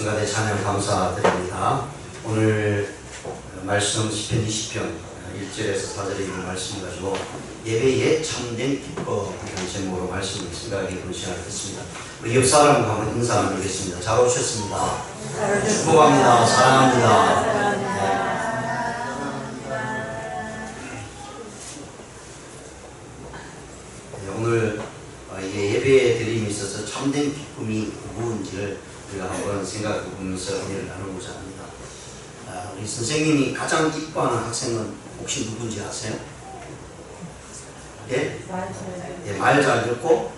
성가대 찬양 감사드립니다. 오늘 말씀 시편 20편 1절에서 4절에 있는 말씀 가지고 예배의 참된 기쁨이라는 제목으로 말씀을 생각해 보는 시간을 갖습니다. 우리 옆 사람과 한번 인사 나누겠습니다. 잘 오셨습니다. 축복합니다. 사랑합니다. 오늘 예배에 드림에 있어서 참된 기쁨이 무엇인지를 우리가 한번 생각해 보면서 은혜를 나누고자 합니다. 우리 선생님이 가장 기뻐하는 학생은 혹시 누군지 아세요? 예? 말 잘 듣고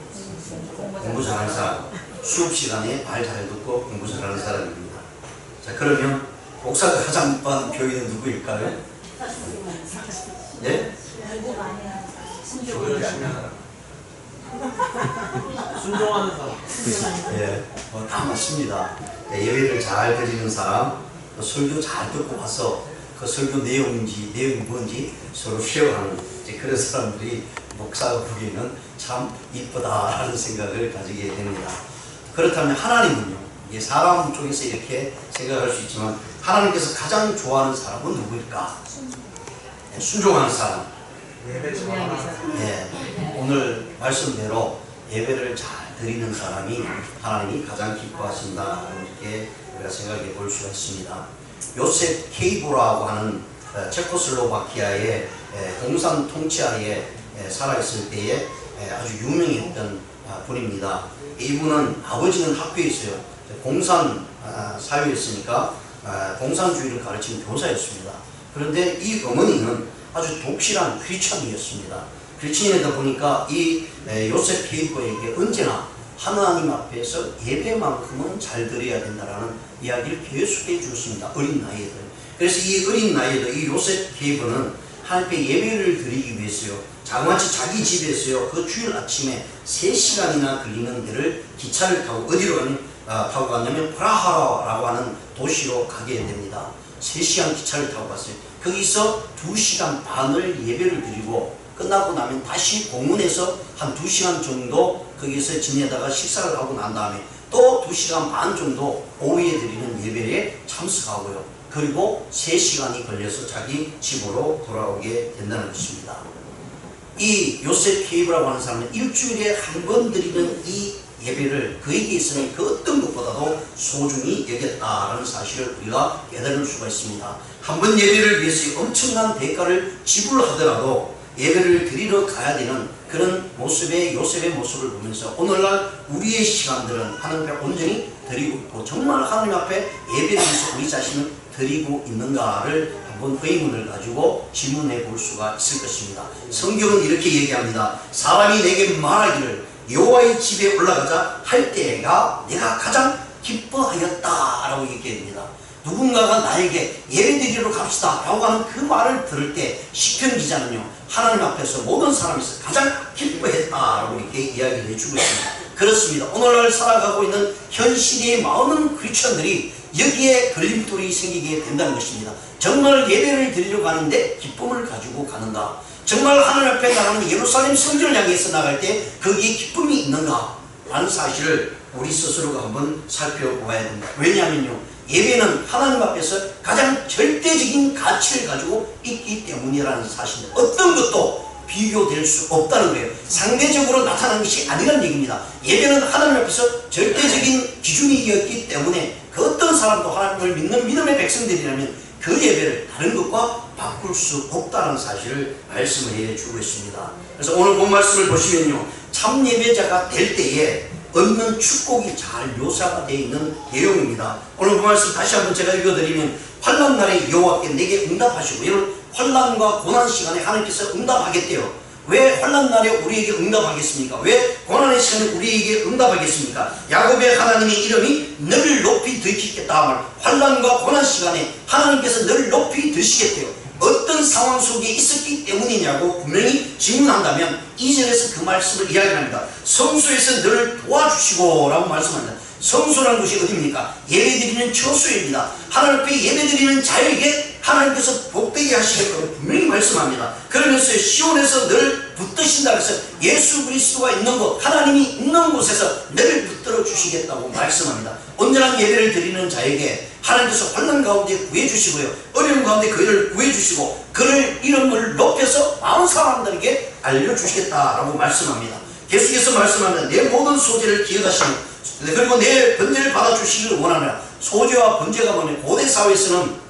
공부 잘하는 사람. 수업 시간에 말 잘 듣고 공부 잘하는 사람입니다. 자, 그러면 목사가 가장 기뻐하는 교인은 누구일까요? 예? 순종하는 사람. 예, 다 맞습니다. 예배를 잘 드리는 사람, 설교 잘 듣고 와서 그 설교 내용이 뭔지 서로 쉐어하는 그런 사람들이 목사가 보기에는 참 이쁘다라는 생각을 가지게 됩니다. 그렇다면 하나님은요, 이게 사람 쪽에서 이렇게 생각할 수 있지만 하나님께서 가장 좋아하는 사람은 누구일까? 순종하는 사람. 오늘 말씀대로 예배를 잘 드리는 사람이 하나님이 가장 기뻐하신다, 이렇게 우리가 생각해 볼 수가 있습니다. 요셉 케이브라고 하는 체코슬로바키아의 공산 통치 아래에 살아있을 때에 아주 유명했던 분입니다. 이분은 아버지는 학교에 있어요. 공산 사회였으니까 공산주의를 가르치는 교사였습니다. 그런데 이 어머니는 아주 독실한 크리스천이었습니다. 크리스천이다 보니까 이 요셉 케이브에게 언제나 하나님 앞에서 예배만큼은 잘 드려야 된다라는 이야기를 계속해 주었습니다. 어린 나이에도. 그래서 이 어린 나이에도 이 요셉 케이브는 하나님께 예배를 드리기 위해서요, 자그마치 자기 집에서요, 그 주일 아침에 3시간이나 걸리는 데를 기차를 타고 어디로 타고 갔냐면 프라하라고 하는 도시로 가게 됩니다. 3시간 기차를 타고 갔어요. 거기서 2시간 반을 예배를 드리고 끝나고 나면 다시 공원에서 한 2시간 정도 거기서 지내다가 식사를 하고 난 다음에 또 2시간 반 정도 오후에 드리는 예배에 참석하고요. 그리고 3시간이 걸려서 자기 집으로 돌아오게 된다는 것입니다. 이 요셉 케이브라고 하는 사람은 일주일에 한 번 드리는 이 예배를 그에게 있어서는 그 어떤 것보다도 소중히 여겼다라는 사실을 우리가 깨달을 수가 있습니다. 한 번 예배를 위해서 엄청난 대가를 지불하더라도 예배를 드리러 가야 되는 그런 모습의 요셉의 모습을 보면서 오늘날 우리의 시간들은 하나님 앞에 온전히 드리고 있고 정말 하나님 앞에 예배를 위해서 우리 자신을 드리고 있는가를 한번 의문을 가지고 질문해 볼 수가 있을 것입니다. 성경은 이렇게 얘기합니다. 사람이 내게 말하기를 여호와의 집에 올라가자 할 때가 내가 가장 기뻐하였다 라고 얘기합니다. 누군가가 나에게 예배드리러 갑시다 라고 하는 그 말을 들을 때 시편 기자는요, 하나님 앞에서 모든 사람에서 가장 기뻐했다라고 이렇게 이야기를 해주고 있습니다. 그렇습니다. 오늘날 살아가고 있는 현 시대의 많은 크리스천들이 여기에 걸림돌이 생기게 된다는 것입니다. 정말 예배를 드리러 가는데 기쁨을 가지고 가는가? 정말 하늘 앞에 나가는 예루살렘 성전을 향해서 나갈 때 거기에 기쁨이 있는가? 라는 사실을 우리 스스로가 한번 살펴보아야 됩니다. 왜냐하면요, 예배는 하나님 앞에서 가장 절대적인 가치를 가지고 있기 때문이라는 사실입니다. 어떤 것도 비교될 수 없다는 거예요. 상대적으로 나타난 것이 아니라는 얘기입니다. 예배는 하나님 앞에서 절대적인 기준이었기 때문에 그 어떤 사람도 하나님을 믿는 믿음의 백성들이라면 그 예배를 다른 것과 바꿀 수 없다는 사실을 말씀을 해주고 있습니다. 그래서 오늘 본 말씀을 보시면요, 참 예배자가 될 때에 얻는 축복이 잘 묘사가 되어 있는 내용입니다. 오늘 그 말씀 다시 한번 제가 읽어드리면 환난 날에 여호와께 내게 응답하시고, 이런 환난과 고난 시간에 하나님께서 응답하겠대요. 왜 환난 날에 우리에게 응답하겠습니까? 왜 고난의 시간에 우리에게 응답하겠습니까? 야곱의 하나님의 이름이 너를 높이 드시겠다. 환난과 고난 시간에 하나님께서 너를 높이 드시겠대요. 어떤 상황 속에 있었기 때문이냐고 분명히 질문한다면 2절에서 그 말씀을 이야기합니다. 성소에서 너를 도와주시고 라고 말씀합니다. 성소라는 것이 어디입니까? 예배드리는 처소입니다. 하나님 앞에 예배드리는 자에게 하나님께서 복되게 하시겠다고 분명히 말씀합니다. 그러면서 시온에서 늘 붙드신다 그래서 예수 그리스도가 있는 곳, 하나님이 있는 곳에서 늘 붙들어 주시겠다고 말씀합니다. 온전한 예배를 드리는 자에게 하나님께서 환난 가운데 구해주시고요, 어려운 가운데 그를 구해주시고 그를 이름을 높여서 많은 사람들에게 알려주시겠다라고 말씀합니다. 계속해서 말씀하면 내 모든 소재를 기억하시고 그리고 내 번제를 받아주시기를 원하노라. 소재와 번제가 뭐냐, 고대 사회에서는,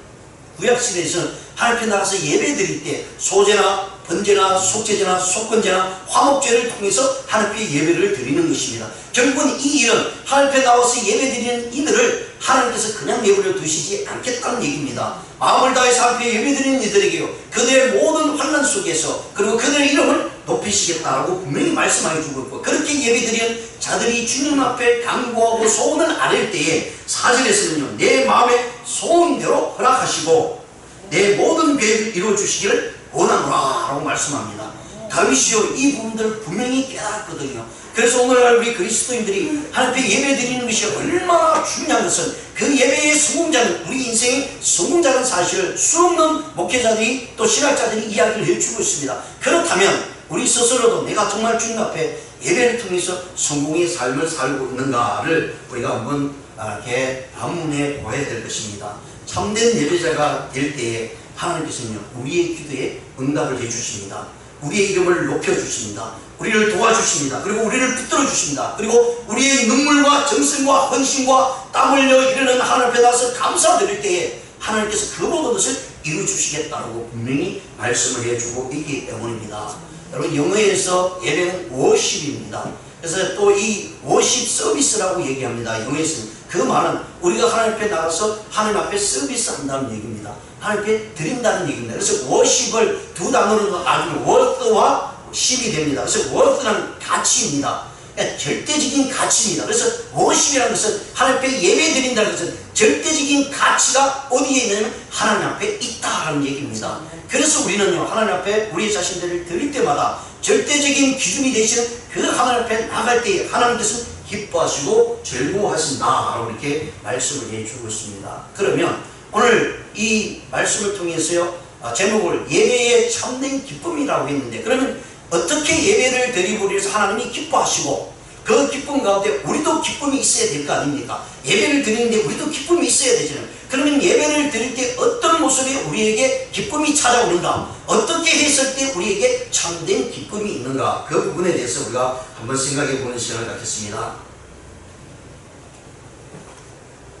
구약시대에서는 하나님 앞에 나가서 예배 드릴 때 소제나 번제나 속죄제나 속건제나 화목제를 통해서 하나님 앞에 예배를 드리는 것입니다. 결국은 이 일은 하나님 앞에 나와서 예배 드리는 이들을 하나님께서 그냥 내버려 두시지 않겠다는 얘기입니다. 마음을 다해서 하나님 앞에 예배 드리는 이들에게요, 그들의 모든 환난 속에서 그리고 그들의 이름을 높이시겠다라고 분명히 말씀해 주고 있고, 그렇게 예배 드리는 자들이 주님 앞에 간구하고 소원을 아뢰을 때에 4절에서는요, 내 마음의 소원대로 허락하시고 내 모든 계획을 이루어주시기를 원하노라 라고 말씀합니다. 다윗이요 이 부분들을 분명히 깨달았거든요. 그래서 오늘날 우리 그리스도인들이 하나님 앞에 예배 드리는 것이 얼마나 중요한 것은, 그 예배의 성공자는, 우리 인생의 성공자는 사실을 수없는 목회자들이 또 신학자들이 이야기를 해주고 있습니다. 그렇다면 우리 스스로도 내가 정말 주님 앞에 예배를 통해서 성공의 삶을 살고 있는가를 우리가 한번 이렇게 반문해 보아야 될 것입니다. 참된 예배자가 될 때에 하나님께서는요, 우리의 기도에 응답을 해주십니다. 우리의 이름을 높여주십니다. 우리를 도와주십니다. 그리고 우리를 붙들어 주십니다. 그리고 우리의 눈물과 정성과 헌신과 땀 흘려 이르는 하나님 앞에 나서 감사드릴 때에 하나님께서 그 모든 것을 이루어주시겠다고 분명히 말씀을 해주고 있기 때문입니다. 여러분, 영어에서 예배는 워십입니다. 그래서 또 이 워십 서비스라고 얘기합니다. 영어에서는 그 말은 우리가 하나님 앞에 나가서 하나님 앞에 서비스 한다는 얘기입니다. 하나님 앞에 드린다는 얘기입니다. 그래서 워십을 두 단어로 나누면 worth와 십이 됩니다. 그래서 worth는 가치입니다. 그러니까 절대적인 가치입니다. 그래서 워십이라는 것은 하나님 앞에 예배 드린다는 것은 절대적인 가치가 어디에 있냐면 하나님 앞에 있다라는 얘기입니다. 그래서 우리는요, 하나님 앞에 우리 자신들을 드릴 때마다 절대적인 기준이 되시는 그 하나님 앞에 나갈 때 하나님께서 기뻐하시고 즐거워하신다라고 이렇게 말씀을 해주고 있습니다. 그러면 오늘 이 말씀을 통해서요, 제목을 예배의 참된 기쁨이라고 했는데, 그러면 어떻게 예배를 드리고 해서 하나님이 기뻐하시고 그 기쁨 가운데 우리도 기쁨이 있어야 될 거 아닙니까? 예배를 드리는데 우리도 기쁨이 있어야 되잖아요. 그러면 예배를 드릴 때 어떤 모습에 우리에게 기쁨이 찾아오는가, 어떻게 했을 때 우리에게 참된 기쁨이 있는가, 그 부분에 대해서 우리가 한번 생각해 보는 시간을 갖겠습니다.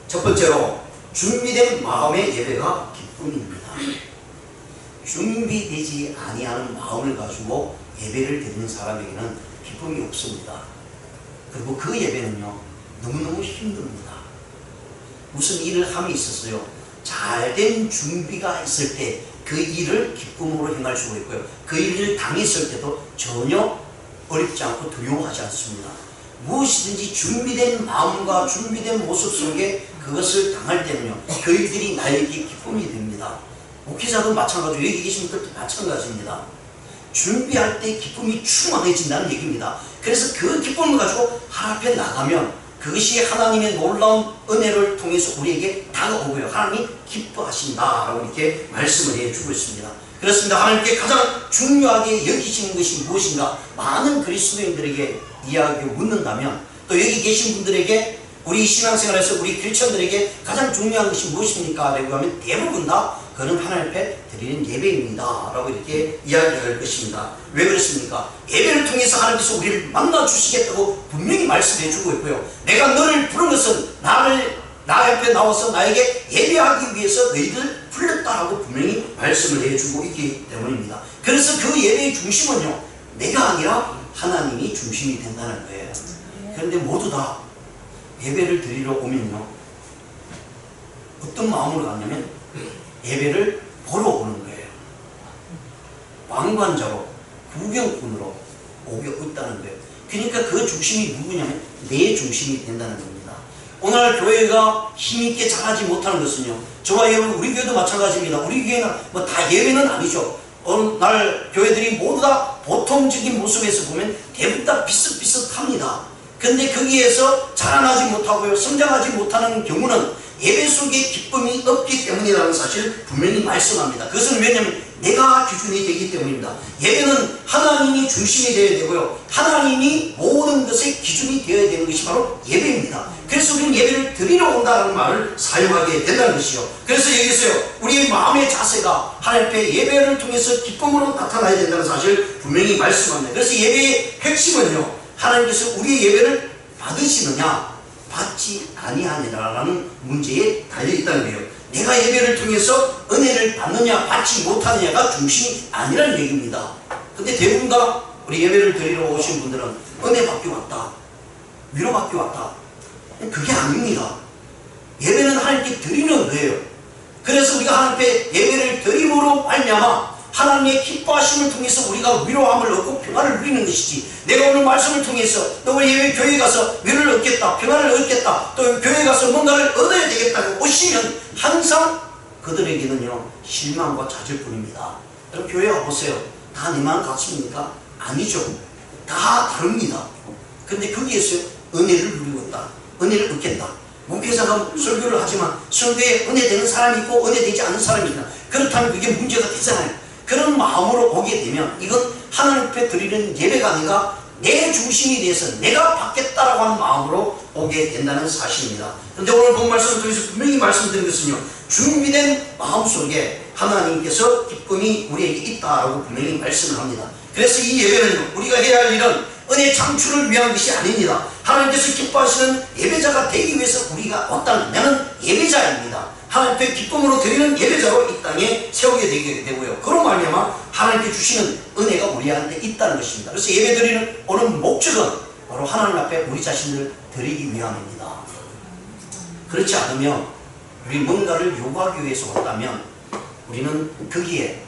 첫 번째로 준비된 마음의 예배가 기쁨입니다. 준비되지 아니하는 마음을 가지고 예배를 드리는 사람에게는 기쁨이 없습니다. 그리고 그 예배는요, 너무너무 힘듭니다. 무슨 일을 함에 있었어요, 잘된 준비가 있을 때 그 일을 기쁨으로 행할 수가 있고요, 그 일을 당했을 때도 전혀 어렵지 않고 두려워하지 않습니다. 무엇이든지 준비된 마음과 준비된 모습 속에 그것을 당할 때는요, 그 일들이 나에게 기쁨이 됩니다. 목회자도 마찬가지고 여기 계신 분들도 마찬가지입니다. 준비할 때 기쁨이 충만해진다는 얘기입니다. 그래서 그 기쁨을 가지고 하나님 앞에 나가면 그것이 하나님의 놀라운 은혜를 통해서 우리에게 다가오고요, 하나님이 기뻐하신다라고 이렇게 말씀을 해주고 있습니다. 그렇습니다. 하나님께 가장 중요하게 여기시는 것이 무엇인가, 많은 그리스도인들에게 이야기 묻는다면, 또 여기 계신 분들에게, 우리 신앙생활에서 우리 크리스천들에게 가장 중요한 것이 무엇입니까? 라고 하면 대부분 다 그는 하나님 앞에 드리는 예배입니다 라고 이렇게 이야기할 것입니다. 왜 그렇습니까? 예배를 통해서 하나님께서 우리를 만나주시겠다고 분명히 말씀해 주고 있고요, 내가 너를 부른 것은 나 옆에 나와서 나에게 예배하기 위해서 너희들 불렀다라고 분명히 말씀을 해주고 있기 때문입니다. 그래서 그 예배의 중심은요, 내가 아니라 하나님이 중심이 된다는 거예요. 그런데 모두 다 예배를 드리러 오면요, 어떤 마음으로 갔냐면 예배를 보러 오는 거예요. 방관자로, 구경꾼으로 오게 있다는 거예요. 그러니까 그 중심이 누구냐면 내 중심이 된다는 겁니다. 오늘 교회가 힘있게 자라지 못하는 것은요, 저와 여러분, 우리 교회도 마찬가지입니다. 우리 교회는 뭐 다 예외는 아니죠. 어느 날 교회들이 모두 다 보통적인 모습에서 보면 대부분 다 비슷비슷합니다. 근데 거기에서 자라나지 못하고요, 성장하지 못하는 경우는 예배 속에 기쁨이 없기 때문이라는 사실을 분명히 말씀합니다. 그것은 왜냐하면 내가 기준이 되기 때문입니다. 예배는 하나님이 중심이 되어야 되고요, 하나님이 모든 것의 기준이 되어야 되는 것이 바로 예배입니다. 그래서 우리는 예배를 드리러 온다는 말을 사용하게 된다는 것이요. 그래서 여기서요, 우리의 마음의 자세가 하나님 앞에 예배를 통해서 기쁨으로 나타나야 된다는 사실을 분명히 말씀합니다. 그래서 예배의 핵심은요, 하나님께서 우리의 예배를 받으시느냐 받지 아니하느냐라는 문제에 달려있다는 거예요. 내가 예배를 통해서 은혜를 받느냐 받지 못하느냐가 중심이 아니라는 얘기입니다. 근데 대부분 다 우리 예배를 드리러 오신 분들은 은혜 받기 왔다, 위로 받기 왔다, 그게 아닙니다. 예배는 하나님께 드리는 거예요. 그래서 우리가 하나님 앞에 예배를 드림으로 말미암아 하나님의 기뻐하심을 통해서 우리가 위로함을 얻고 평안을 누리는 것이지, 내가 오늘 말씀을 통해서 또 우리 예배 교회에 가서 위로를 얻겠다, 평안을 얻겠다, 또 교회에 가서 뭔가를 얻어야 되겠다고 오시면 항상 그들에게는요 실망과 좌절뿐입니다. 여러분 교회 와보세요. 다 내 마음 같습니까? 아니죠. 다 다릅니다. 근데 거기에서 은혜를 누리고 있다, 은혜를 얻겠다. 목회자가 설교를 하지만 설교에 은혜 되는 사람이 있고 은혜 되지 않는 사람이 있다. 그렇다면 그게 문제가 되잖아요. 그런 마음으로 오게 되면 이건 하나님 앞에 드리는 예배가 아니라 내 중심이 돼서 내가 받겠다라고 하는 마음으로 오게 된다는 사실입니다. 그런데 오늘 본 말씀을 통해서 분명히 말씀드린 것은요, 준비된 마음속에 하나님께서 기쁨이 우리에게 있다라고 분명히 말씀을 합니다. 그래서 이 예배는 우리가 해야 할 일은 은혜 창출을 위한 것이 아닙니다. 하나님께서 기뻐하시는 예배자가 되기 위해서 우리가 왔다는, 나는 예배자입니다. 하나님 앞에 기쁨으로 드리는 예배자로 이 땅에 세우게 되게 되고요. 그런 말미암아 하나님께 주시는 은혜가 우리한테 있다는 것입니다. 그래서 예배 드리는 오는 목적은 바로 하나님 앞에 우리 자신을 드리기 위함입니다. 그렇지 않으면 우리 뭔가를 요구하기 위해서 왔다면 우리는 거기에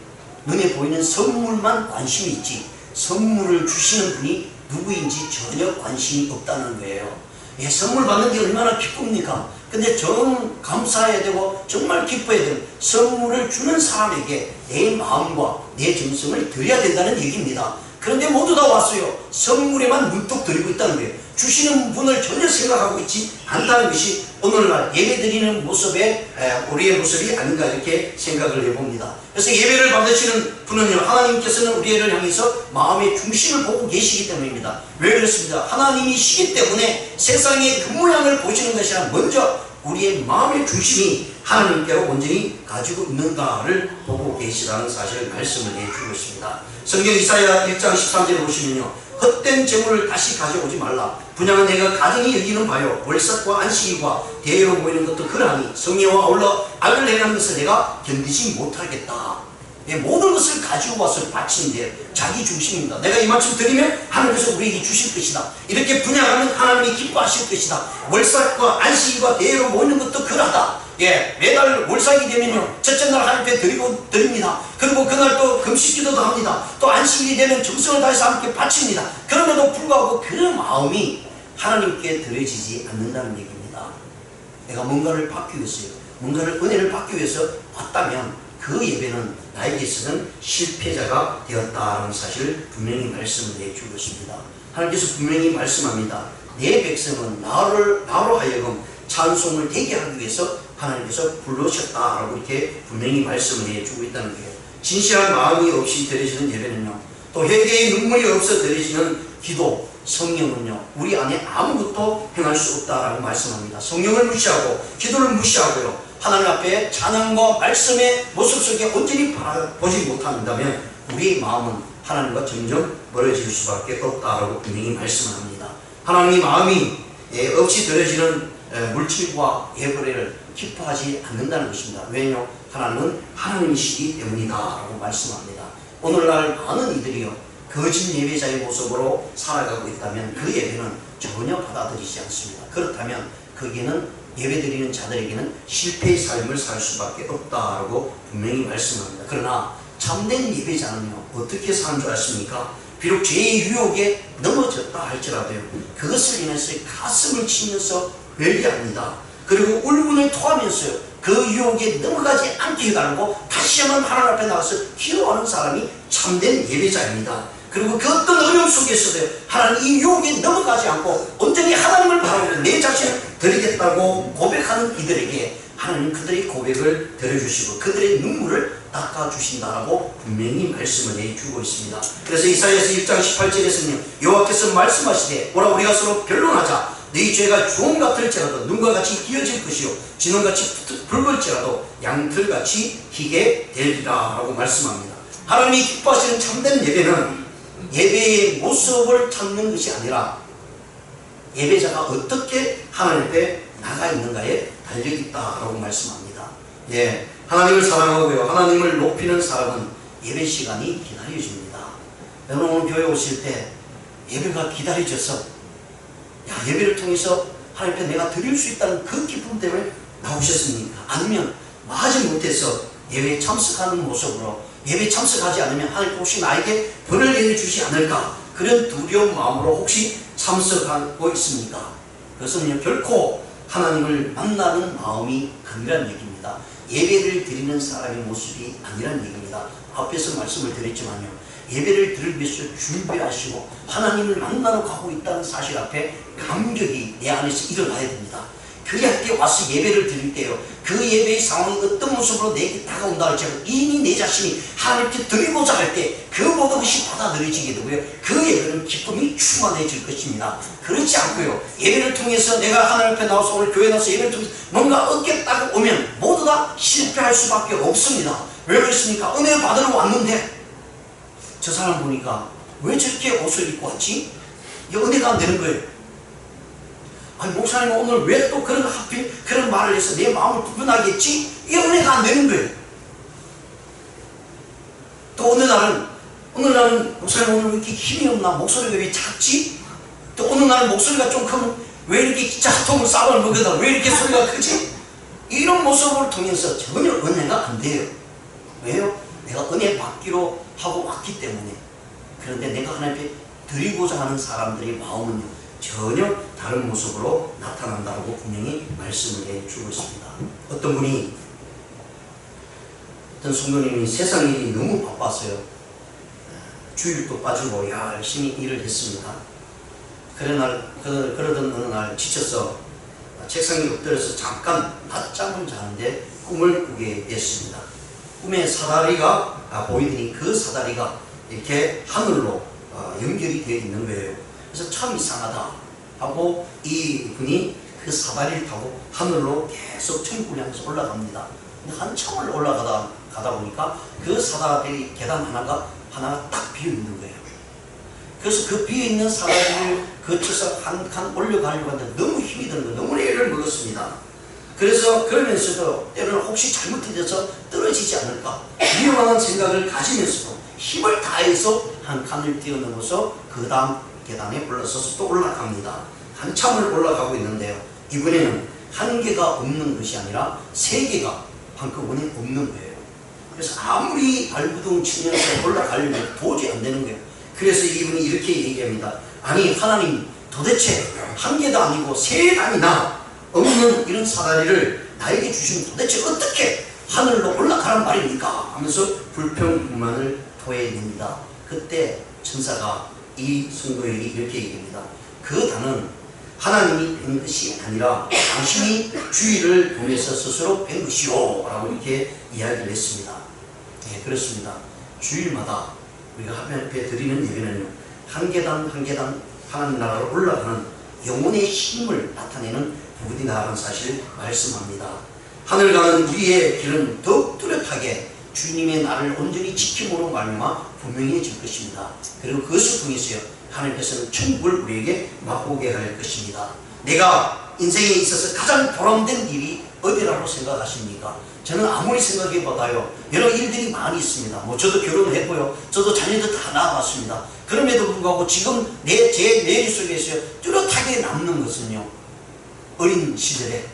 눈에 보이는 선물만 관심이 있지 선물을 주시는 분이 누구인지 전혀 관심이 없다는 거예요. 예, 선물 받는 게 얼마나 기쁩니까? 근데 정 감사해야 되고 정말 기뻐야 되는 선물을 주는 사람에게 내 마음과 내 정성을 드려야 된다는 얘기입니다. 그런데 모두 다 왔어요. 선물에만 문득 드리고 있다는 거예요. 주시는 분을 전혀 생각하고 있지 않다는 것이 오늘날 예배드리는 모습의 우리의 모습이 아닌가 이렇게 생각을 해봅니다. 그래서 예배를 받으시는 분은요, 하나님께서는 우리를 향해서 마음의 중심을 보고 계시기 때문입니다. 왜 그렇습니다? 하나님이시기 때문에 세상의 그 모양을 보시는 것이 아니라 먼저 우리의 마음의 중심이 하나님께로 온전히 가지고 있는가를 보고 계시다는 사실을 말씀을 해주고 있습니다. 성경 이사야 1장 13절에 보시면요, 헛된 재물을 다시 가져오지 말라. 분양은 내가 가정이 여기는 바요. 월삭과 안식일과 대회로 모이는 것도 그러하니 성령과 아울러 악을 행하는 것을 내가 견디지 못하겠다. 모든 것을 가지고 와서 바치는데 자기 중심입니다. 내가 이 말씀 드리면 하나님께서 우리에게 주실 것이다. 이렇게 분양하면 하나님이 기뻐하실 것이다. 월삭과 안식일과 대회로 모이는 것도 그러하다. 예, 매달 월삭이 되면요, 첫째 날 하나님께 드립니다. 그리고 그날 또 금식기도도 합니다. 또 안식일이 되면 정성을 다해서 하나님께 바칩니다. 그럼에도 불구하고 그 마음이 하나님께 드려지지 않는다는 얘기입니다. 내가 뭔가를 받기 위해서요, 뭔가를 은혜를 받기 위해서 왔다면 그 예배는 나에게 있어서는 실패자가 되었다는 사실을 분명히 말씀을 해주고 있습니다. 하나님께서 분명히 말씀합니다. 내 백성은 나로 하여금 찬송을 되게 하기 위해서 하나님께서 부르셨다라고 이렇게 분명히 말씀을 해주고 있다는 거예요. 진실한 마음이 없이 드려지는 예배는요, 또 회개의 눈물이 없어 드려지는 기도, 성령은요, 우리 안에 아무것도 행할 수 없다라고 말씀합니다. 성령을 무시하고 기도를 무시하고요, 하나님 앞에 찬양과 말씀의 모습 속에 온전히 보지 못한다면 우리의 마음은 하나님과 점점 멀어질 수밖에 없다라고 분명히 말씀을 합니다. 하나님의 마음이 없이 드려지는 물질과 예배를 기뻐하지 않는다는 것입니다. 왜냐? 하나님은 하나님이시기 때문이다 라고 말씀합니다. 오늘날 많은 이들이요, 거짓 예배자의 모습으로 살아가고 있다면 그 예배는 전혀 받아들이지 않습니다. 그렇다면 거기에는 예배드리는 자들에게는 실패의 삶을 살 수밖에 없다라고 분명히 말씀합니다. 그러나 참된 예배자는요, 어떻게 사는 줄 아십니까? 비록 죄의 유혹에 넘어졌다 할지라도요, 그것을 인해서 가슴을 치면서 회개합니다. 그리고 울분을 토하면서요, 그 유혹에 넘어가지 않게 해달라고 다시 한번 하나님 앞에 나가서 기도하는 사람이 참된 예배자입니다. 그리고 그 어떤 어려움 속에서도 하나님 이 유혹에 넘어가지 않고 온전히 하나님을 바라보고 내 자신을 드리겠다고 고백하는 이들에게 하나님 그들의 고백을 들어주시고 그들의 눈물을 닦아주신다라고 분명히 말씀을 해주고 있습니다. 그래서 이사야서 1장 18절에서는 여호와께서 말씀하시되 오라 우리가 서로 변론하자. 너희 죄가 주홍 같을지라도 눈과 같이 희어질 것이요 진홍같이 붉을지라도 양털같이 희게 되리라 라고 말씀합니다. 하나님이 기뻐하시는 참된 예배는 예배의 모습을 찾는 것이 아니라 예배자가 어떻게 하나님 앞에 나가 있는가에 달려있다라고 말씀합니다. 예, 하나님을 사랑하고요 하나님을 높이는 사람은 예배 시간이 기다려집니다. 여러분 오늘 교회 오실 때 예배가 기다려져서 야, 예배를 통해서 하나님 앞에 내가 드릴 수 있다는 그 기쁨 때문에 나오셨습니까? 아니면 마지 못해서 예배에 참석하는 모습으로 예배에 참석하지 않으면 하나님 혹시 나에게 벌을 내려주지 않을까 그런 두려운 마음으로 혹시 참석하고 있습니까? 그것은 결코 하나님을 만나는 마음이 아니란 얘기입니다. 예배를 드리는 사람의 모습이 아니란 얘기입니다. 앞에서 말씀을 드렸지만요 예배를 드리기 위해서 준비하시고 하나님을 만나러 가고 있다는 사실 앞에 감격이 내 안에서 일어나야 됩니다. 그에게 와서 예배를 드릴 때요 그 예배의 상황이 어떤 모습으로 내게 다가온다 할지라도 이미 내 자신이 하나님께 드리고자 할 때 그 모든 것이 받아들여지게 되고요 그 예배는 기쁨이 충만해질 것입니다. 그렇지 않고요 예배를 통해서 내가 하나님 앞에 나와서 오늘 교회 나와서 예배를 통해서 뭔가 얻겠다고 오면 모두 다 실패할 수밖에 없습니다. 왜 그렇습니까? 은혜 받으러 왔는데 저 사람 보니까 왜 저렇게 옷을 입고 왔지? 이 은혜가 안 되는 거예요. 아니 목사님 오늘 왜 또 그런 하필 그런 말을 해서 내 마음을 불편하게 했지? 이게 은혜가 안 되는 거예요. 또 어느 날은 목사님 오늘 왜 이렇게 힘이 없나? 목소리가 왜 작지? 또 어느 날은 목소리가 좀 크면 왜 이렇게 자통을 싸움을 먹여다 왜 이렇게 소리가 크지? 이런 모습을 통해서 전혀 은혜가 안 돼요. 왜요? 내가 은혜 받기로 하고 왔기 때문에. 그런데 내가 하나님께 드리고자 하는 사람들의 마음은요 전혀 다른 모습으로 나타난다고 분명히 말씀을 해주고 있습니다. 어떤 분이 어떤 성도님이 세상 일이 너무 바빴어요. 주일도 빠지고 열심히 일을 했습니다. 그러던 어느 날 지쳐서 책상 위에 엎드려서 잠깐 낮잠을 자는데 꿈을 꾸게 됐습니다. 꿈에 사다리가 보이더니 그 사다리가 이렇게 하늘로 연결이 되어 있는 거예요. 그래서 참 이상하다 하고 이 분이 그 사다리를 타고 하늘로 계속 천국을 향해서 올라갑니다. 한참을 올라가다 보니까 그 사다리 계단 하나가 딱 비어 있는 거예요. 그래서 그 비어 있는 사다리를 거쳐서 한 칸 올라가려고 하는데 너무 힘이 드는 거예요. 너무 애를 먹었습니다. 그래서 그러면서도 때로는 혹시 잘못해서 떨어지지 않을까 위험한 생각을 가지면서도 힘을 다해서 한 칸을 뛰어넘어서 그 다음 계단에 올라서서 또 올라갑니다. 한참을 올라가고 있는데요. 이번에는 한 개가 없는 것이 아니라 세 개가 한꺼번에 없는 거예요. 그래서 아무리 발부둥 치면서 올라가려면 도저히 안 되는 거예요. 그래서 이분이 이렇게 얘기합니다. 아니 하나님 도대체 한 개도 아니고 세 단이나 없는 이런 사다리를 나에게 주시면 도대체 어떻게 하늘로 올라가란 말입니까? 하면서 불평불만을 토해냅니다. 그때 천사가 이 성도에게 이렇게 얘기합니다. 그 단은 하나님이 뵌 것이 아니라 당신이 주의를 보면서 스스로 뵌 것이요 라고 이렇게 이야기를 했습니다. 네, 그렇습니다. 주일마다 우리가 하나님 앞에 드리는 예배는요 한 계단 한 계단 하나님 나라로 올라가는 영혼의 힘을 나타내는 부분이 나라는 사실을 말씀합니다. 하늘 가는 우리의 길은 더욱 뚜렷하게 주님의 나를 온전히 지킴으로 말미암아 분명해질 것입니다. 그리고 그것을 통해서요 하나님께서는 천국을 우리에게 맛보게 할 것입니다. 내가 인생에 있어서 가장 보람된 일이 어디라고 생각하십니까? 저는 아무리 생각해봐도요 여러 일들이 많이 있습니다. 저도 결혼을 했고요 저도 자녀들 다 낳아봤습니다. 그럼에도 불구하고 지금 제 뇌리 속에서 뚜렷하게 남는 것은요 어린 시절에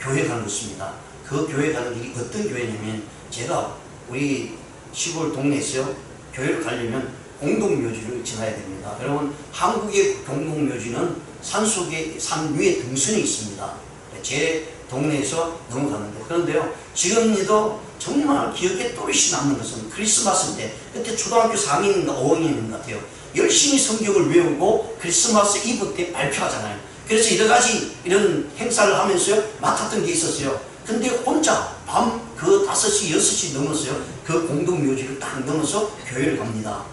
교회 가는 것입니다. 그 교회 가는 길이 어떤 교회냐면 제가 우리 시골 동네에서요 교회를 가려면 공동묘지를 지나야 됩니다. 여러분 한국의 공동묘지는 산속에 산 위에 등선이 있습니다. 제 동네에서 넘어가는데 그런데요 지금도 정말 기억에 또렷이 남는 것은 크리스마스 때 그때 초등학교 4학년인가 5학년인 것 같아요. 열심히 성경을 외우고 크리스마스 이브 때 발표하잖아요. 그래서 여러 가지 이런 행사를 하면서요 맡았던 게 있었어요. 근데 혼자 밤 그 5시 6시 넘어서요 그 공동묘지를 딱 넘어서 교회를 갑니다.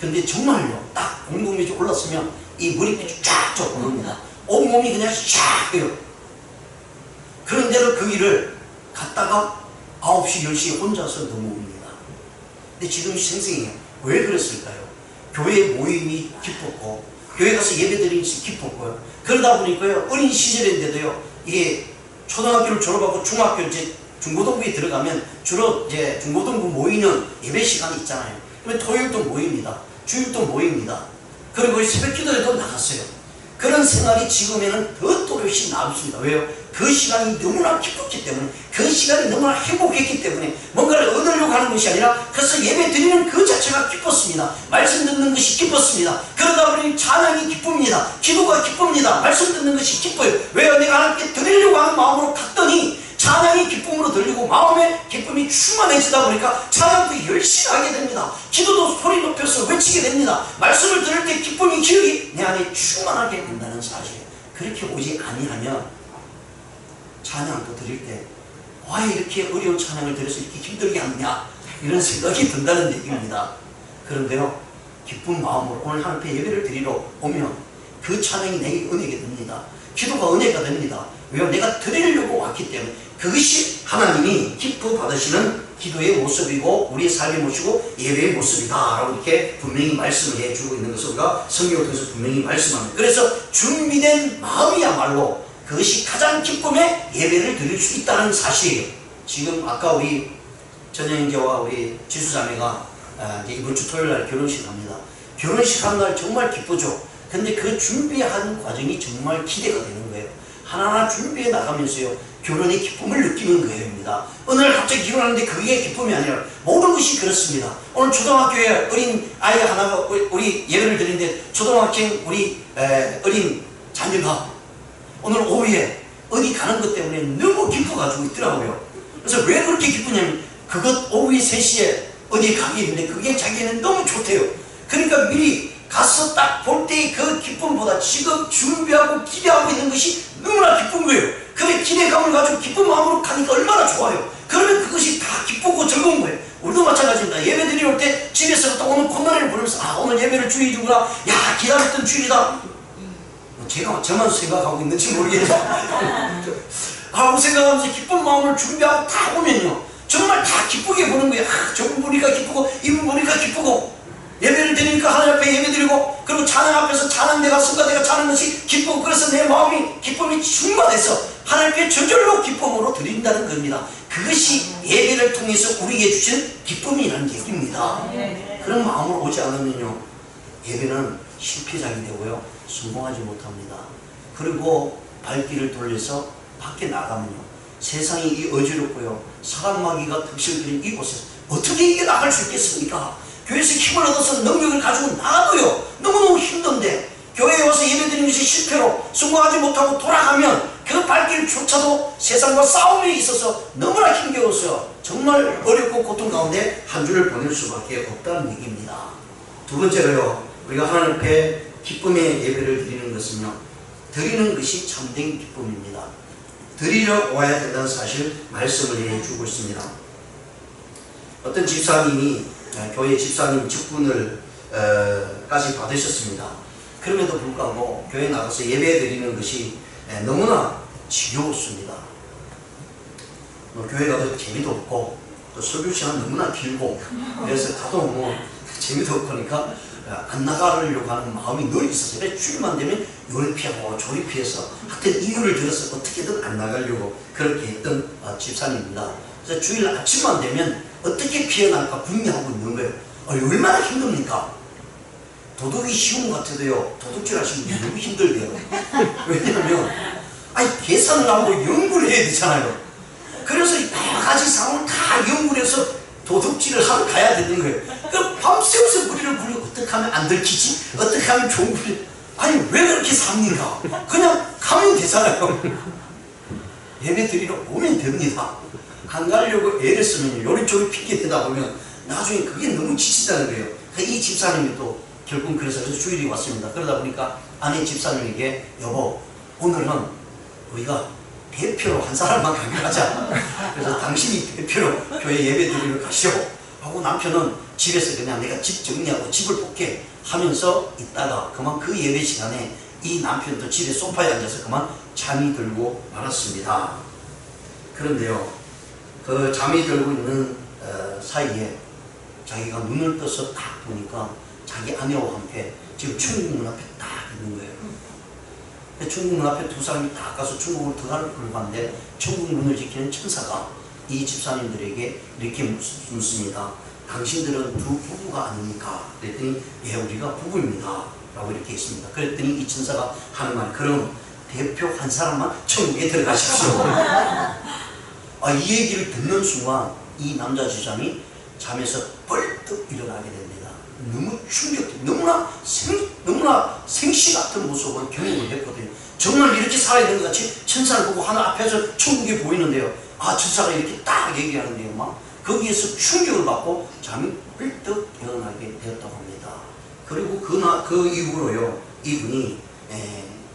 근데 정말요 딱 공동묘지 올랐으면 이 머리끝이 쫙쫙 오릅니다. 온몸이 그냥 샥 해요. 그런데도 그 일을 갔다가 9시, 10시에 혼자서 넘어옵니다. 근데 지금 생생해요. 왜 그랬을까요? 교회 모임이 기뻤고, 교회 가서 예배 드리는 것이 기뻤고요. 그러다 보니까요, 어린 시절인데도요, 이게 초등학교를 졸업하고 중학교 이제 중고등부에 들어가면 주로 이제 중고등부 모이는 예배 시간이 있잖아요. 그러면 토요일도 모입니다. 주일도 모입니다. 그리고 새벽 기도에도 나갔어요. 그런 생활이 지금에는 더 또렷이 남습니다. 왜요? 그 시간이 너무나 기뻤기 때문에, 그 시간이 너무나 행복했기 때문에 뭔가를 얻으려고 하는 것이 아니라 그래서 예배 드리는 그 자체가 기뻤습니다. 말씀 듣는 것이 기뻤습니다. 그러다 보니 찬양이 기쁩니다. 기도가 기쁩니다. 말씀 듣는 것이 기뻐요. 왜요? 내가 하나님께 드리려고 하는 마음으로 갔더니 찬양이 기쁨으로 들리고 마음의 기쁨이 충만해지다 보니까 찬양도 열심히 하게 됩니다. 기도도 소리 높여서 외치게 됩니다. 말씀을 들을 때 기쁨이 기억이 내 안에 충만하게 된다는 사실. 그렇게 오지 아니하면 찬양도 드릴 때 왜 이렇게 어려운 찬양을 드려서 이렇게 힘들게 하느냐 이런 생각이 든다는 얘기입니다. 그런데요, 기쁜 마음으로 오늘 하나님 앞에 예배를 드리러 오면 그 찬양이 내게 은혜가 됩니다. 기도가 은혜가 됩니다. 왜요? 내가 드리려고 왔기 때문에. 그것이 하나님이 기뻐 받으시는 기도의 모습이고 우리의 삶의 모습이고 예배의 모습이다 라고 이렇게 분명히 말씀을 해주고 있는 것을 우리가 성경을 통해서 분명히 말씀합니다. 그래서 준비된 마음이야말로 그것이 가장 기쁨의 예배를 드릴 수 있다는 사실이에요. 지금 아까 우리 전영재와 우리 지수자매가 이번 주 토요일 날 결혼식 합니다. 결혼식 하는 날 정말 기쁘죠. 근데 그 준비하는 과정이 정말 기대가 되는 거예요. 하나하나 준비해 나가면서요, 결혼의 기쁨을 느끼는 거예요입니다. 어느 날 갑자기 결혼하는데 그게 기쁨이 아니라 모든 것이 그렇습니다. 오늘 초등학교에 어린 아이 하나가 우리 예배를 드리는데 초등학생 우리 어린 자녀가 오늘 오후에 어디 가는 것 때문에 너무 기뻐가지고 있더라고요. 그래서 왜 그렇게 기쁘냐면 그것 오후에 3시에 어디에 가게 있는데 그게 자기는 너무 좋대요. 그러니까 미리 가서 딱 볼 때 그 기쁨보다 지금 준비하고 기대하고 있는 것이 너무나 기쁜 거예요. 그래 기대감을 가지고 기쁜 마음으로 가니까 얼마나 좋아요. 그러면 그것이 다 기쁘고 즐거운 거예요. 우리도 마찬가지입니다. 예배 드리러 올 때 집에서부터 오늘 콧노래를 부르면서 오늘 예배를 주일 주구나. 야 기다렸던 주일이다. 제가 저만 생각하고 있는지 모르겠어요. 하고 생각하면서 기쁜 마음을 준비하고 다 오면요, 정말 다 기쁘게 보는 거예요. 저분 보니까 기쁘고 이분 보니까 기쁘고 예배를 드리니까 하나님 앞에 예배 드리고 그리고 찬양 앞에서 찬양대가 성가대가 차는 것이 기쁘고 그래서 내 마음이 기쁨이 충만해서 하나님께 저절로 기쁨으로 드린다는 겁니다. 그것이 예배를 통해서 우리에게 주신 기쁨이라는 얘기입니다. 그런 마음으로 오지 않으면요, 예배는 실패작이 되고요, 성공하지 못합니다. 그리고 발길을 돌려서 밖에 나가면요, 세상이 이 어지럽고요, 사람 마귀가 득실거린 이곳에서 어떻게 이게 나갈 수 있겠습니까? 교회에서 힘을 얻어서 능력을 가지고 나가도요, 너무너무 힘든데 교회에 와서 예배드리는 것이 실패로 성공하지 못하고 돌아가면 그 발길조차도 세상과 싸움에 있어서 너무나 힘겨워서 정말 어렵고 고통 가운데 한 주를 보낼 수밖에 없다는 얘기입니다. 두 번째로요, 우리가 하나님 앞에 기쁨의 예배를 드리는 것은요, 드리는 것이 참된 기쁨입니다. 드리러 와야 된다는 사실 말씀을 해주고 있습니다. 어떤 집사님이 교회 집사님 직분을 까지 받으셨습니다. 그럼에도 불구하고 교회에 나가서 예배 드리는 것이 너무나 지겨웠습니다. 교회 가도 재미도 없고 또 설교 시간 너무나 길고 그래서 가도 뭐 재미도 없으니까 안 나가려고 하는 마음이 늘 있었어요. 그래서 주일만 되면 요리 피하고 조리 피해서 하여튼 이유를 들어서 어떻게든 안 나가려고 그렇게 했던 집사님입니다. 그래서 주일 아침만 되면 어떻게 피해나갈까 궁리하고 있는 거예요. 얼마나 힘듭니까? 도둑이 쉬운 것 같아도요, 도둑질 하시면 너무 힘들대요. 왜냐하면 계산을 하고 연구를 해야 되잖아요. 그래서 여러 가지 상황을 다 연구를 해서 도둑질을 하러 가야 되는 거예요. 그 밤새워서 머리를 굴리고 어떻게 하면 안 들키지? 어떻게 하면 좋은 굴리? 왜 그렇게 삽니까? 그냥 가면 되잖아요. 예배 드리러 오면 됩니다. 안 가려고 애를 쓰면 요리조리 핑계 대다 보면 나중에 그게 너무 지친다는 거예요. 이 집사님이 또 결국 그래서 주일이 왔습니다. 그러다 보니까 아내 집사님에게 여보, 오늘은 우리가 대표로 한 사람만 가기하자. 그래서 당신이 대표로 교회 예배 드리러 가시오 하고 남편은 집에서 그냥 내가 집 정리하고 집을 볼게 하면서 있다가 그만 그 예배 시간에 이 남편도 집에 소파에 앉아서 그만 잠이 들고 말았습니다. 그런데요, 그 잠이 들고 있는 사이에 자기가 눈을 떠서 딱 보니까 자기 아내와 함께 지금 중국문 앞에 딱 있는 거예요. 중국문 앞에 두 사람이 딱 가서 중국을 들어가는 걸 봤는데 중국문을 지키는 천사가 이 집사님들에게 이렇게 묻습니다. 당신들은 두 부부가 아닙니까? 그랬더니 예, 우리가 부부입니다 라고 이렇게 했습니다. 그랬더니 이 천사가 하는 말, 그럼 대표 한 사람만 천국에 들어가십시오. 이 얘기를 듣는 순간 이 남자 주장이 잠에서 벌떡 일어나게 됩니다. 너무 충격적, 너무나 생시 같은 모습을 경험을 했거든요. 정말 이렇게 살아있는 것 같이 천사를 보고 하늘 앞에서 천국이 보이는데요. 천사가 이렇게 딱 얘기하는데요. 막 거기에서 충격을 받고 잠이 벌떡 일어나게 되었다고 합니다. 그리고 그 이후로요, 이분이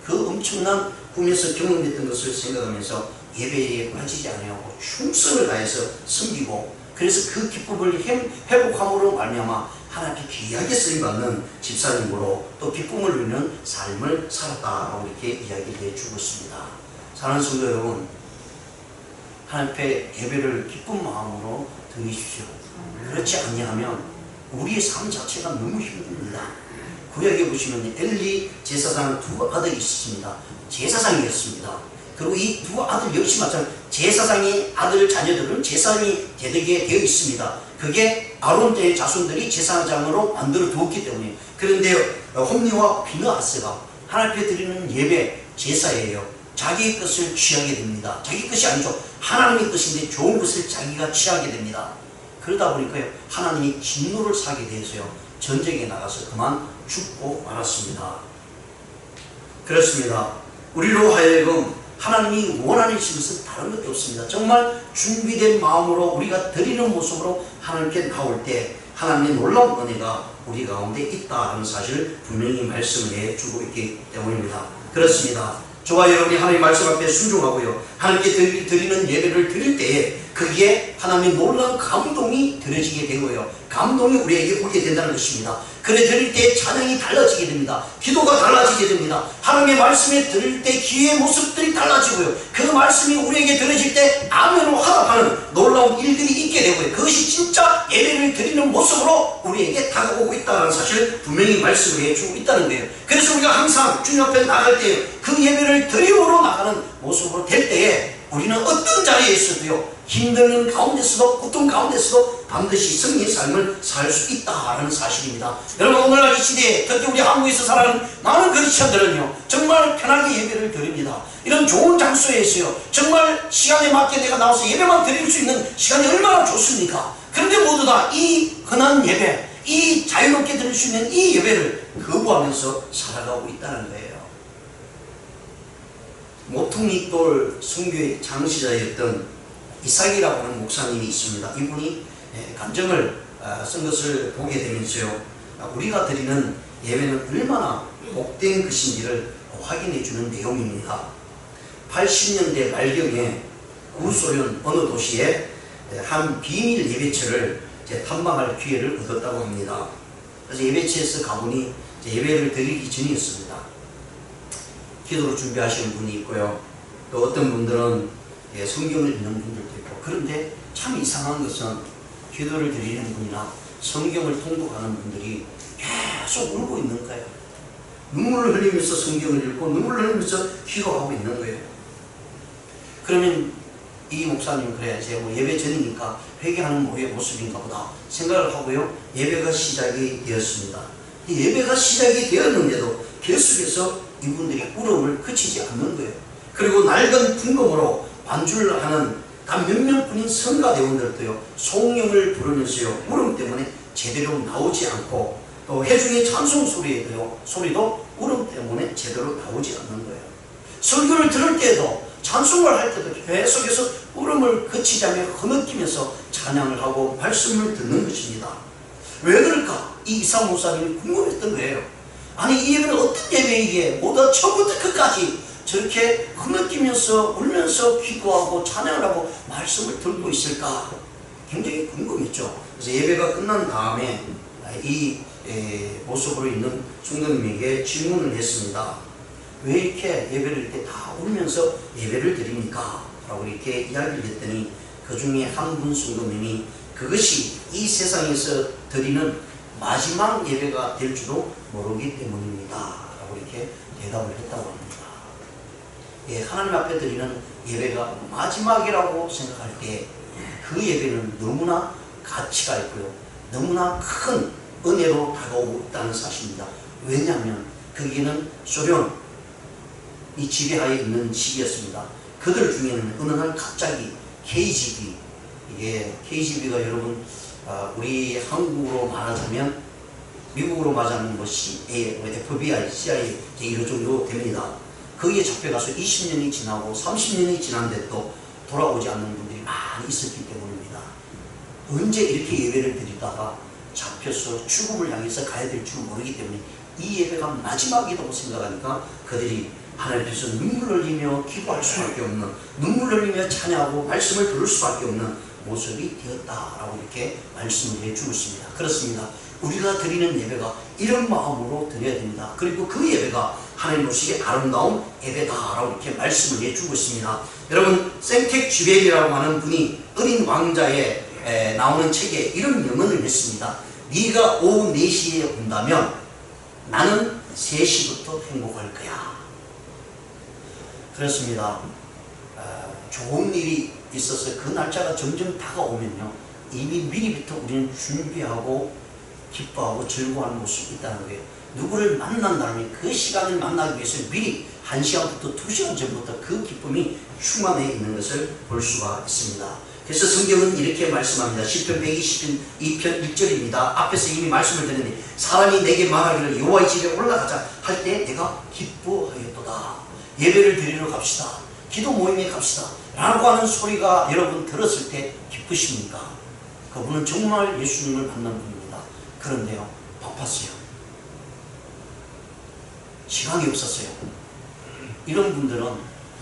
그 엄청난 꿈에서 경험했던 것을 생각하면서 예배에 빠지지 않으려고 충성을 다해서 섬기고, 그래서 그 기쁨을 회복함으로 말미암아 하나님께 귀하게 쓰임받는 집사님으로 또 기쁨을 누리는 삶을 살았다라고 이렇게 이야기해 주고 있습니다. 사랑하는 성도 여러분, 하나님 앞에 예배를 기쁜 마음으로 드리십시오. 그렇지 않냐면 우리의 삶 자체가 너무 힘듭니다. 구약에 보시면 엘리 제사장 두 아들이 있습니다. 제사장이었습니다. 그리고 이 두 아들 역시 마찬가지로 제사장의 아들 자녀들은 제사장이 되게 되어 있습니다. 그게 아론 때의 자손들이 제사장으로 만들어 두었기 때문에. 그런데 홈리와 비느하스가 하나님 앞에 드리는 예배 제사예요. 자기의 것을 취하게 됩니다. 자기 것이 아니죠. 하나님의 것인데 좋은 것을 자기가 취하게 됩니다. 그러다 보니까 하나님이 진노를 사게 되어서요, 전쟁에 나가서 그만 죽고 말았습니다. 그렇습니다. 우리로 하여금 하나님이 원하시는 것은 다른 것도 없습니다. 정말 준비된 마음으로 우리가 드리는 모습으로 하나님께 나올 때 하나님의 놀라운 은혜가 우리 가운데 있다는 사실을 분명히 말씀을 해주고 있기 때문입니다. 그렇습니다. 저와 여러분이 하나님의 말씀 앞에 순종하고요, 하나님께 드리는 예배를 드릴 때에 거기에 하나님의 놀라운 감동이 들어지게 되고요, 감동이 우리에게 오게 된다는 것입니다. 그래 드릴 때 찬양이 달라지게 됩니다. 기도가 달라지게 됩니다. 하나님의 말씀에 들을 때 귀의 모습들이 달라지고요, 그 말씀이 우리에게 들어질 때 아멘으로 화답하는 놀라운 일들이 있게 되고요, 그것이 진짜 예배를 드리는 모습으로 우리에게 다가오고 있다는 사실을 분명히 말씀을 해주고 있다는 거예요. 그래서 우리가 항상 주님 앞에 나갈 때 그 예배를 드림으로 나가는 모습으로 될 때에 우리는 어떤 자리에 있어도요, 힘든 가운데서도 고통 가운데서도 반드시 승리의 삶을 살 수 있다는 사실입니다. 여러분, 오늘날 이 시대에 특히 우리 한국에서 살아가는 많은 그리스도인들은요, 정말 편하게 예배를 드립니다. 이런 좋은 장소에서요, 정말 시간에 맞게 내가 나와서 예배만 드릴 수 있는 시간이 얼마나 좋습니까? 그런데 모두 다 이 흔한 예배, 이 자유롭게 드릴 수 있는 이 예배를 거부하면서 살아가고 있다는 거예요. 모퉁이돌 선교의 창시자였던 이삭이라고 하는 목사님이 있습니다. 이분이 간증을 쓴 것을 보게 되면서요, 우리가 드리는 예배는 얼마나 복된 것인지를 확인해 주는 내용입니다. 80년대 말경에 구소련 어느 도시에 한 비밀 예배처를 탐방할 기회를 얻었다고 합니다. 그래서 예배처에서 가보니 예배를 드리기 전이었습니다. 기도를 준비하시는 분이 있고요, 또 어떤 분들은 성경을 읽는 분들도 있고, 그런데 참 이상한 것은 기도를 드리는 분이나 성경을 통독하는 분들이 계속 울고 있는 거예요. 눈물을 흘리면서 성경을 읽고 눈물을 흘리면서 기도하고 있는 거예요. 그러면 이 목사님은 그래, 제가 뭐 예배 전이니까 회개하는 모습인가 보다 생각을 하고요, 예배가 시작이 되었습니다. 이 예배가 시작이 되었는데도 계속해서 이분들이 울음을 그치지 않는 거예요. 그리고 낡은 풍금으로 반주를 하는 단 몇 명뿐인 성가대원들도요, 송영을 부르면서요, 울음 때문에 제대로 나오지 않고, 또 회중의 찬송 소리도 울음 때문에 제대로 나오지 않는 거예요. 설교를 들을 때에도, 찬송을 할 때도 계속해서 울음을 그치자며 흐느끼면서 찬양을 하고 말씀을 듣는 것입니다. 왜 그럴까? 이 이삭 목사님이 궁금했던 거예요. 아니, 이 예배는 어떤 예배이기에 모두 처음부터 끝까지 저렇게 흐느끼면서 울면서 기도하고 찬양을 하고 말씀을 듣고 있을까? 굉장히 궁금했죠. 그래서 예배가 끝난 다음에 이 모습으로 있는 성도님에게 질문을 했습니다. 왜 이렇게 예배를 이렇게 다 울면서 예배를 드립니까? 라고 이렇게 이야기를 했더니 그 중에 한 분 성도님이 그것이 이 세상에서 드리는 마지막 예배가 될 줄도 모르기 때문입니다. 라고 이렇게 대답을 했다고 합니다. 예, 하나님 앞에 드리는 예배가 마지막이라고 생각할 때 그 예배는 너무나 가치가 있고요. 너무나 큰 은혜로 다가오고 있다는 사실입니다. 왜냐하면 거기는 소련이 지배하에 있는 시기였습니다. 그들 중에는 어느 날 갑자기 KGB, 이게 KGB가 여러분 우리 한국으로 말하자면 미국으로 말하자면 CIA, FBI, CIA 이런 정도 됩니다. 거기에 잡혀가서 20년이 지나고 30년이 지났는데도 돌아오지 않는 분들이 많이 있었기 때문입니다. 언제 이렇게 예배를 드리다가 잡혀서 죽음을 향해서 가야 될 줄 모르기 때문에 이 예배가 마지막이라고 생각하니까 그들이 하나님 앞에서 눈물 흘리며 기도할 수밖에 없는, 눈물 흘리며 찬양하고 말씀을 들을 수밖에 없는 모습이 되었다라고 이렇게 말씀을 해주고 있습니다. 그렇습니다. 우리가 드리는 예배가 이런 마음으로 드려야 됩니다. 그리고 그 예배가 하나님 보시기에 아름다운 예배다라고 이렇게 말씀을 해주고 있습니다. 여러분, 생텍 쥐벨이라고 하는 분이 어린 왕자에 나오는 책에 이런 명언을 했습니다. 네가 오후 4시에 온다면 나는 3시부터 행복할 거야. 그렇습니다. 좋은 일이 있어서 그 날짜가 점점 다가오면요, 이미 미리부터 우리는 준비하고 기뻐하고 즐거워하는 모습이 있다는 거예요. 누구를 만난다면 그 시간을 만나기 위해서 미리 1시간부터 2시간 전부터 그 기쁨이 충만해 있는 것을 볼 수가 있습니다. 그래서 성경은 이렇게 말씀합니다. 시편 122편 1절입니다. 앞에서 이미 말씀을 드렸는데 사람이 내게 말하기를 여호와의 집에 올라가자 할 때 내가 기뻐하였도다. 예배를 드리러 갑시다. 기도 모임에 갑시다. 라고 하는 소리가 여러분 들었을 때 기쁘십니까? 그분은 정말 예수님을 만난 분입니다. 그런데요, 바빴어요. 시간이 없었어요. 이런 분들은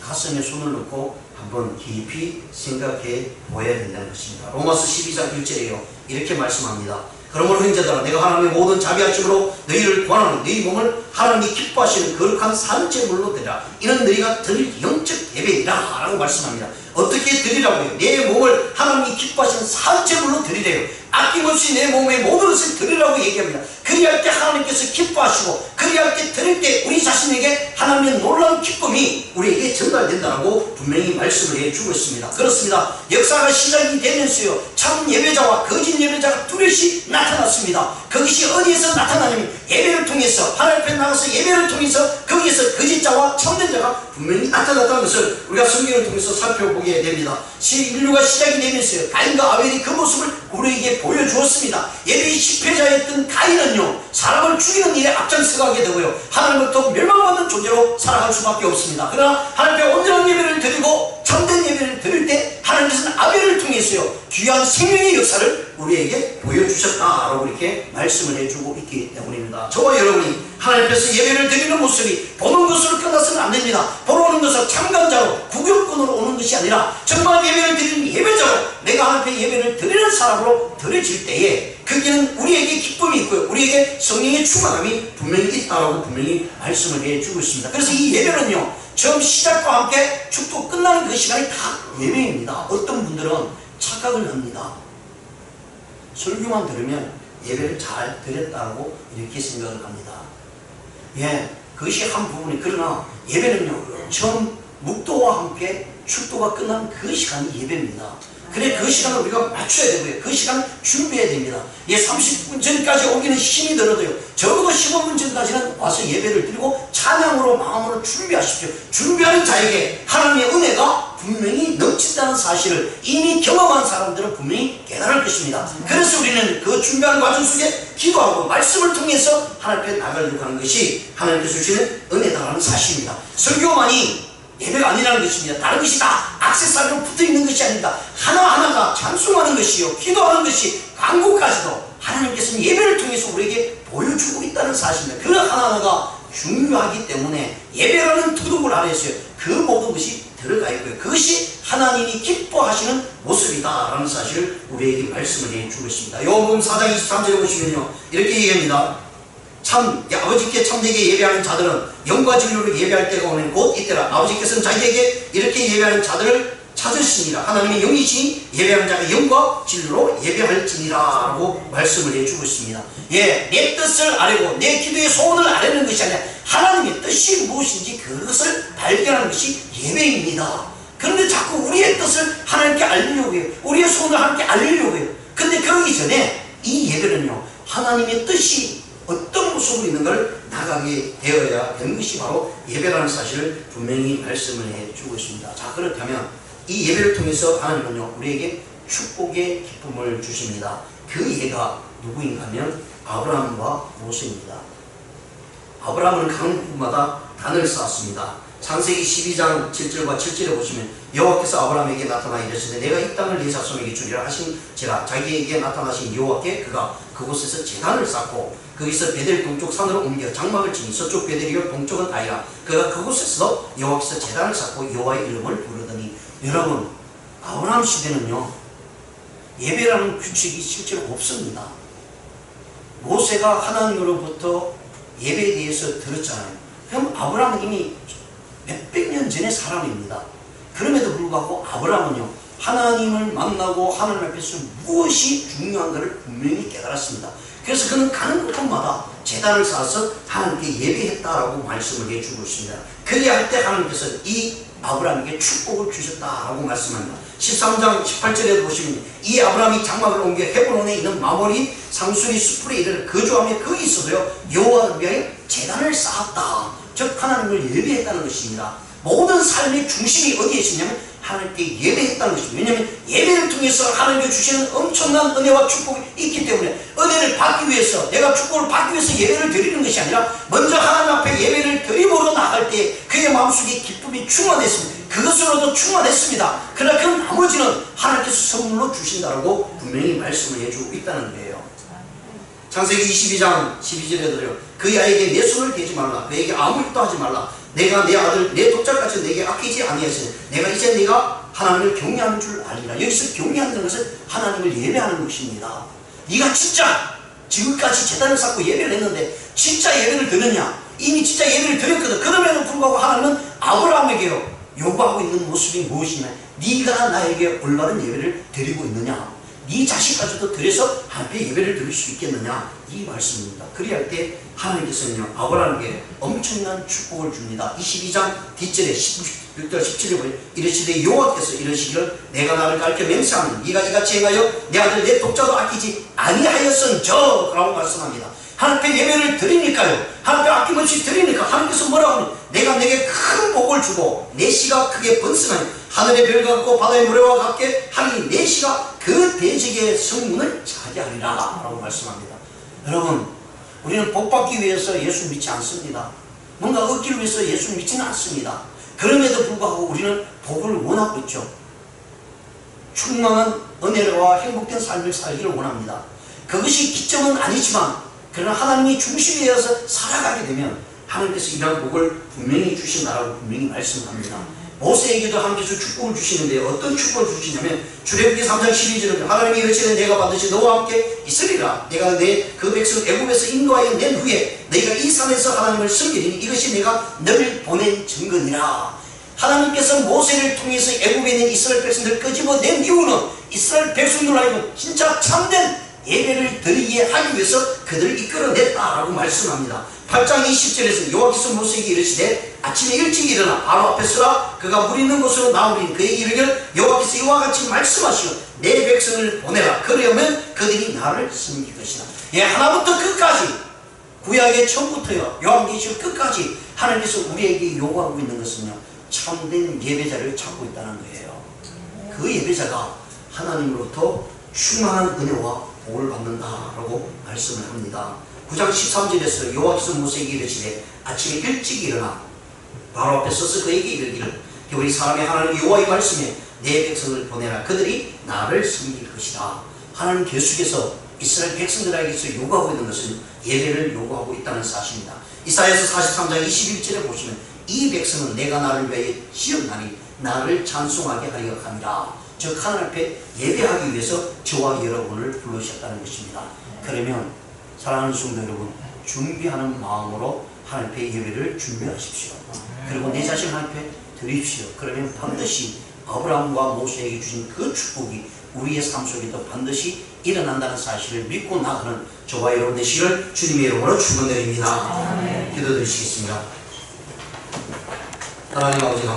가슴에 손을 넣고 한번 깊이 생각해 보아야 된다는 것입니다. 로마서 12장 1절에요. 이렇게 말씀합니다. 그러므로 형제들아, 내가 하나님의 모든 자비하심으로 너희를 권하는 너희 몸을 하나님이 기뻐하시는 거룩한 산제물로 드리라. 이는 너희가 드릴 영적 예배이라 라고 말씀합니다. 어떻게 드리라고요? 내 몸을 하나님이 기뻐하시는 산제물로 드리래요. 아낌없이 내 몸의 모든 것을 드리라고 얘기합니다. 그리할 때 하나님께서 기뻐하시고, 그리할 때 드릴 때 우리 자신에게 하나님의 놀라운 기쁨이 우리에게 전달된다고 분명히 말씀을 해주고 있습니다. 그렇습니다. 역사가 시작이 되면서요, 참 예배자와 거짓 예배자가 뚜렷이 나타났습니다. 그것이 어디에서 나타나냐면 예배를 통해서, 하나님 앞에 나가서 예배를 통해서 거기에서 거짓자와 참된자가 분명히 나타났다는 것을 우리가 성경을 통해서 살펴보게 됩니다. 인류가 시작이 되면서요, 가인과 아벨이 그 모습을 우리에게 보여주었습니다. 예배의 집회자였던 가인은요, 사람을 죽이는 일에 앞장서가게 되고요, 하나님부터 멸망받는 존재로 살아갈 수밖에 없습니다. 그러나 하나님 앞에 온전한 예배를 드리고 참된 예배를 드릴 때 하나님께서는 아벨을 통해서요, 귀한 생명의 역사를 우리에게 보여주셨다라고 이렇게 말씀을 해주고 있기 때문입니다. 저와 여러분이 하나님 앞에서 예배를 드리는 모습이 보는 것으로 끝나서는 안 됩니다. 보러 오는 것은 참관자로 구경꾼으로 오는 것이 아니라 정말 예배를 드리는 예배자로, 내가 하나님 앞에 예배를 드리는 사람으로 드려질 때에 거기는 우리에게 기쁨이 있고요, 우리에게 성령의 충만함이 분명히 있다라고 분명히 말씀을 해주고 있습니다. 그래서 이 예배는요, 처음 시작과 함께 축도 끝나는 그 시간이 다 예배입니다. 어떤 분들은 착각을 합니다. 설교만 들으면 예배를 잘 드렸다고 이렇게 생각을 합니다. 예, 그것이 한 부분이, 그러나 예배는요, 처음 묵도와 함께 축도가 끝난 그 시간이 예배입니다. 그래, 그 시간을 우리가 맞춰야 되고요, 그 시간 준비해야 됩니다. 예, 30분 전까지 오기는 힘이 들어도요, 적어도 15분 전까지는 와서 예배를 드리고 찬양으로 마음으로 준비하십시오. 준비하는 자에게 하나님의 은혜가 분명히 넘친다는 사실을 이미 경험한 사람들은 분명히 깨달을 것입니다. 그래서 우리는 그 준비하는 과정 속에 기도하고 말씀을 통해서 하나님 앞에 나가려고 하는 것이 하나님께서 주시는 은혜다라는 사실입니다. 설교만이 예배가 아니라는 것입니다. 다른 것이 다 액세서리로 붙어있는 것이 아닙니다. 하나하나가 찬송하는 것이요, 기도하는 것이, 간구까지도 하나님께서는 예배를 통해서 우리에게 보여주고 있다는 사실입니다. 그 하나하나가 중요하기 때문에 예배라는 두둑을 안에서요, 그 모든 것이 들어가 있고요, 그것이 하나님이 기뻐하시는 모습이다 라는 사실을 우리에게 말씀을 해주고 있습니다. 요한복음 4장 23절에 보시면요, 이렇게 얘기합니다. 참 아버지께 참되게 예배하는 자들은 영과 진리로 예배할 때가 오면 곧 이때라. 아버지께서는 자기에게 이렇게 예배하는 자들을 찾으시니라. 하나님의 영이시니 예배하는 자가 영과 진리로 예배할지니라 라고 말씀을 해주고 있습니다. 예, 내 뜻을 아뢰고 내 기도의 소원을 아뢰는 것이 아니라 하나님의 뜻이 무엇인지 그것을 발견하는 것이 예배입니다. 그런데 자꾸 우리의 뜻을 하나님께 알리려고 해요. 우리의 소원을 하나님께 알리려고 해요. 근데 그러기 전에 이 예배는요, 하나님의 뜻이 어떤 모습으로 있는 걸 나가게 되어야 되는 것이 바로 예배라는 사실을 분명히 말씀을 해주고 있습니다. 자, 그렇다면 이 예배를 통해서 하나님은요, 우리에게 축복의 기쁨을 주십니다. 그 예가 누구인가 하면 아브라함과 모세입니다. 아브라함은 가는 곳마다 단을 쌓았습니다. 창세기 12장 7절과 7절에 보시면 여호와께서 아브라함에게 나타나 이르시되 내가 이 땅을 네 자손에게 주리라 하신 제가 자기에게 나타나신 여호와께 그가 그곳에서 제단을 쌓고 거기서 베델 동쪽 산으로 옮겨 장막을 치니 서쪽 베델이요 동쪽은 아이라. 그가 그곳에서 여호와께서 제단을 쌓고 여호와의 이름을 부르더니, 여러분, 아브라함 시대는요, 예배라는 규칙이 실제로 없습니다. 모세가 하나님으로부터 예배에 대해서 들었잖아요. 그럼 아브라함은 이미 몇백 년 전의 사람입니다. 그럼에도 불구하고 아브라함은요, 하나님을 만나고 하나님 앞에서 무엇이 중요한가를 분명히 깨달았습니다. 그래서 그는 가는 곳마다 제단을 쌓아서 하나님께 예배했다라고 말씀을 해주고 있습니다. 그래야 할 때 하나님께서 이 아브라함에게 축복을 주셨다라고 말씀합니다. 13장 18절에도 보시면 이 아브라함이 장막을 옮겨 헤브론에 있는 마모리 상수리 수풀에 이르러 거주하며 거기서도요 여호와를 위하여 제단을 쌓았다. 즉 하나님을 예배했다는 것입니다. 모든 삶의 중심이 어디에 있었냐면 하나님께 예배했다는 것입니다. 왜냐하면 예배를 통해서 하나님께 주시는 엄청난 은혜와 축복이 있기 때문에 은혜를 받기 위해서, 내가 축복을 받기 위해서 예배를 드리는 것이 아니라 먼저 하나님 앞에 예배를 드림으로 나갈 때 그의 마음속에 기쁨이 충만했습니다. 그것으로도 충만했습니다. 그러나 그 나머지는 하나님께서 선물로 주신다고 분명히 말씀을 해주고 있다는 거예요. 창세기 22장 12절에도요 그의 아이에게 내 손을 대지 말라, 그에게 아무 일도 하지 말라. 내가 내 아들 내 독자같이 내게 아끼지 아니하시니 내가 이제 네가 하나님을 경외하는 줄 알리라. 여기서 경외하는 것은 하나님을 예배하는 것입니다. 네가 진짜 지금까지 제단을 쌓고 예배를 했는데 진짜 예배를 드느냐? 이미 진짜 예배를 드렸거든. 그럼에도 불구하고 하나님은 아브라함에게요 요구하고 있는 모습이 무엇이냐? 네가 나에게 올바른 예배를 드리고 있느냐? 네 자식까지도 드려서 하나님께 예배를 드릴 수 있겠느냐? 이 말씀입니다. 그리할 때 하나님께서는요 아브라함에게 엄청난 축복을 줍니다. 22장 뒷절에 16절 17절에 보면 이르시되 여호와께서 이르시기를 내가 나를 가르쳐 맹세하는 네가 이같이 행하여 내 아들 내 독자도 아끼지 아니하였은저 라고 말씀합니다. 하나님께 예배를 드리니까요, 하나님께 아낌없이 드리니까 하나님께서 뭐라고 하니 내가 내게 큰 복을 주고 내 씨가 크게 번성하니 하늘의 별 같고 바다의 모래와 같게 하니 내 씨가 그 대적의 성문을 차지하리라 라고 말씀합니다. 여러분, 우리는 복받기 위해서 예수 믿지 않습니다. 뭔가 얻기를 위해서 예수 믿지는 않습니다. 그럼에도 불구하고 우리는 복을 원하고 있죠. 충만한 은혜와 행복된 삶을 살기를 원합니다. 그것이 기점은 아니지만 그러나 하나님이 중심이 되어서 살아가게 되면 하나님께서 이러한 복을 분명히 주신다라고 분명히 말씀합니다. 모세에게도 하나님께서 축복을 주시는데 어떤 축복을 주시냐면 출애굽기 3장 12절은 하나님이 이르시되 내가 반드시 너와 함께 있으리라. 내가 그 백성 애굽에서 인도하여 낸 후에 너희가 이 산에서 하나님을 섬기리니 이것이 내가 너를 보낸 증거니라. 하나님께서 모세를 통해서 애굽에 있는 이스라엘 백성들을 끄집어낸 이유는 이스라엘 백성들 하여금 진짜 참된 예배를 드리게 하기 위해서 그들을 이끌어냈다라고 말씀합니다. 8장 20절에서 여호와께서 모세에게 이르시되 아침에 일찍 일어나 바로 앞에 서라. 그가 물 있는 곳으로 나오리니 그에게 이르기를 여호와께서 이와 같이 말씀하시고 내 백성을 보내라. 그러면 그들이 나를 섬길 것이다. 예, 하나부터 끝까지 구약의 처음부터요 요한계시록 끝까지 하나님께서 우리에게 요구하고 있는 것은요 참된 예배자를 찾고 있다는 거예요. 그 예배자가 하나님으로부터 충만한 은혜와 복을 받는다라고 말씀을 합니다. 9장 13절에서 여호와께서 모세에게 이르시되 아침에 일찍 일어나 바로 앞에 서서 그에게 이르기를 우리 사람의 하나님 여호와의 말씀에 내 백성을 보내라. 그들이 나를 섬길 것이다. 하나님 계속해서 이스라엘 백성들에게서 요구하고 있는 것은 예배를 요구하고 있다는 사실입니다. 이사야서 43장 21절에 보시면 이 백성은 내가 나를 위하여 지었나니 나를 찬송하게 하려 함이라. 즉 하나님 앞에 예배하기 위해서 저와 여러분을 불러주셨다는 것입니다. 그러면 사랑하는 성도 여러분, 준비하는 마음으로 하나님 앞에 예배를 준비하십시오. 그리고 내 자신 하나님 앞에 드립시오. 그러면 반드시 아브라함과 모세에게 주신 그 축복이 우리의 삶 속에도 반드시 일어난다는 사실을 믿고 나가는 저와 여러분 되시기를 주님의 이름으로 축원드립니다. 기도드리시겠습니다. 하나님 아버지 감사합니다.